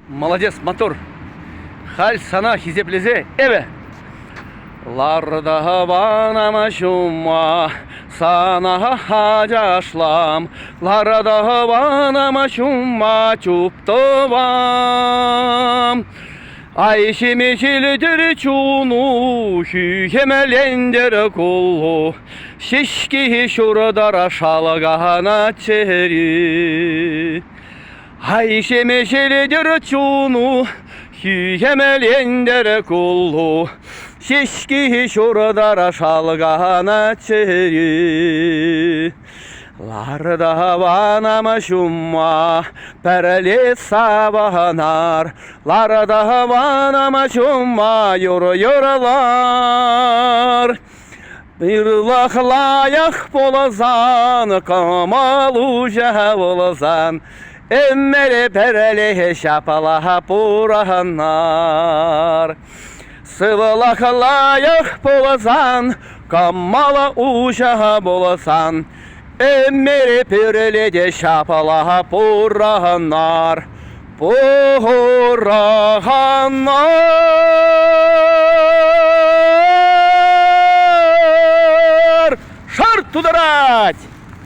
Молодец, мотор. Халь сана хизеплезе. Эбе. Ларда ванама шума, сана хаджашлам. Ларда ванама шума, чуптовам. Ayşe meşildir çunu, hüyemelender kulu. Şişki şurada şalgana çeri. Ayşe meşildir çunu, hüyemelender kulu. Şişki şurada şalgana çeri. Larda vanama şumma, pereli sabahlar. Larda vanama şumma, yoruyorlar. Bir layak bolazan, kamalu bolazan. Emmeli pereli şapala purahanlar. Sıvılak layak bolazan, kamala uşağı bolazan. Emmeri pireli de şapalaha purrahanlar. Purrahanlar. Şart tudarать!